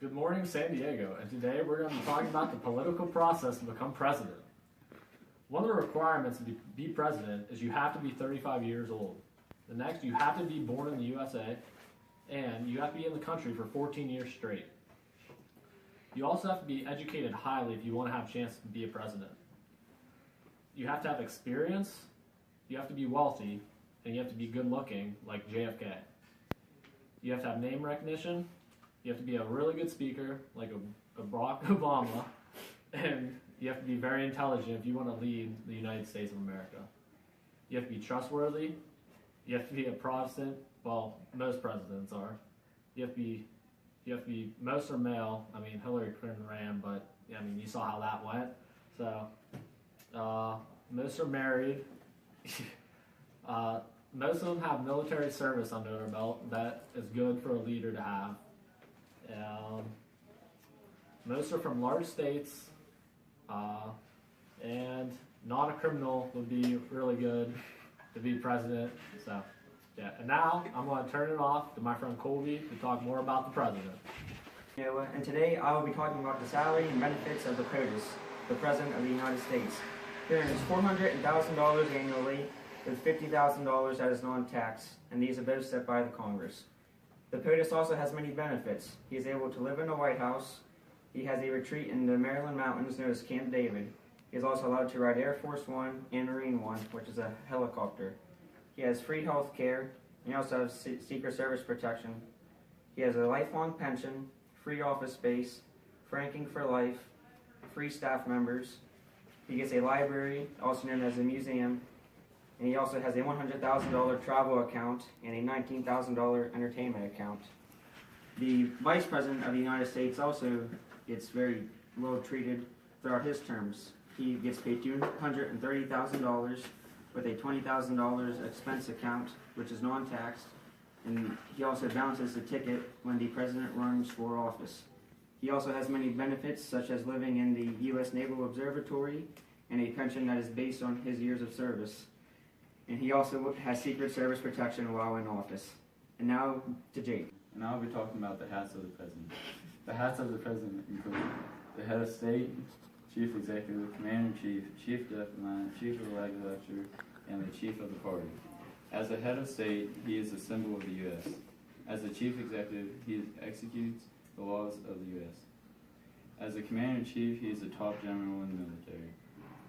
Good morning, San Diego, and today we're going to be talking about the political process to become president. One of the requirements to be president is you have to be 35 years old. The next, you have to be born in the USA, and you have to be in the country for 14 years straight. You also have to be educated highly if you want to have a chance to be a president. You have to have experience, you have to be wealthy, and you have to be good looking like JFK. You have to have name recognition. You have to be a really good speaker, like a Barack Obama, and you have to be very intelligent if you want to lead the United States of America. You have to be trustworthy. You have to be a Protestant. Well, most presidents are. You have to be most are male. I mean, Hillary Clinton ran, but I mean, you saw how that went. So, most are married. Most of them have military service under their belt. That is good for a leader to have. Most are from large states, and not a criminal would be really good to be president. So, yeah. And now I'm going to turn it off to my friend Colby to talk more about the president. And today I will be talking about the salary and benefits of the POTUS, the President of the United States. He earns $400,000 annually, with $50,000 that is non-tax, and these are both set by the Congress. The POTUS also has many benefits. He is able to live in the White House. He has a retreat in the Maryland mountains known as Camp David. He is also allowed to ride Air Force One and Marine One, which is a helicopter. He has free health care, and he also has Secret Service protection. He has a lifelong pension, free office space, franking for life, free staff members. He gets a library, also known as a museum, and he also has a $100,000 travel account and a $19,000 entertainment account. The Vice President of the United States also gets very well treated throughout his terms. He gets paid $230,000 with a $20,000 expense account, which is non-taxed, and he also bounces the ticket when the President runs for office. He also has many benefits, such as living in the U.S. Naval Observatory and a pension that is based on his years of service. And he also has Secret Service protection while in office. And now to Jake. And I'll be talking about the hats of the president. The hats of the president include the head of state, chief executive, commander-in-chief, chief diplomat, chief of the legislature, and the chief of the party. As the head of state, he is the symbol of the U.S. As the chief executive, he executes the laws of the U.S. As the commander-in-chief, he is the top general in the military.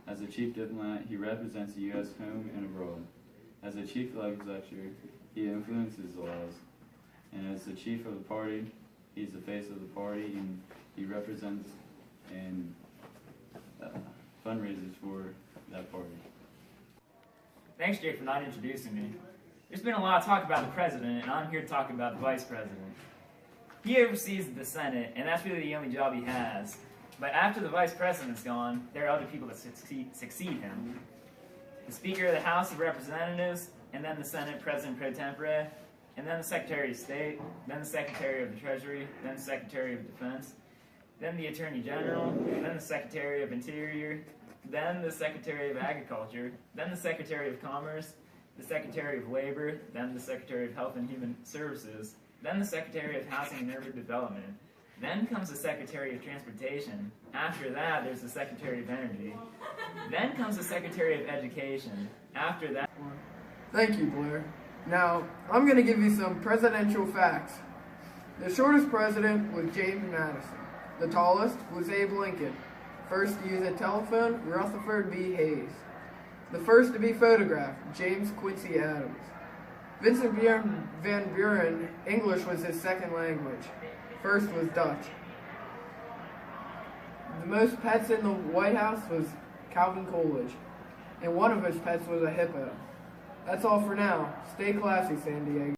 As the chief diplomat, he represents the U.S. home and abroad. As the chief legislature, he influences the laws. And as the chief of the party, he's the face of the party, and he represents and fundraisers for that party. Thanks, Jake, for not introducing me. There's been a lot of talk about the president, and I'm here to talk about the vice president. He oversees the Senate, and that's really the only job he has. But after the vice president's gone, there are other people that succeed him. The Speaker of the House of Representatives, and then the Senate President pro tempore, and then the Secretary of State, then the Secretary of the Treasury, then the Secretary of Defense, then the Attorney General, then the Secretary of Interior, then the Secretary of Agriculture, then the Secretary of Commerce, the Secretary of Labor, then the Secretary of Health and Human Services, then the Secretary of Housing and Urban Development. Then comes the Secretary of Transportation. After that, there's the Secretary of Energy. Then comes the Secretary of Education. After that... Thank you, Blair. Now, I'm going to give you some presidential facts. The shortest president was James Madison. The tallest was Abe Lincoln. First to use a telephone, Rutherford B. Hayes. The first to be photographed, James Quincy Adams. Vincent van Buren, English was his second language. First was Dutch. The most pets in the White House was Calvin Coolidge, and one of his pets was a hippo. That's all for now. Stay classy, San Diego.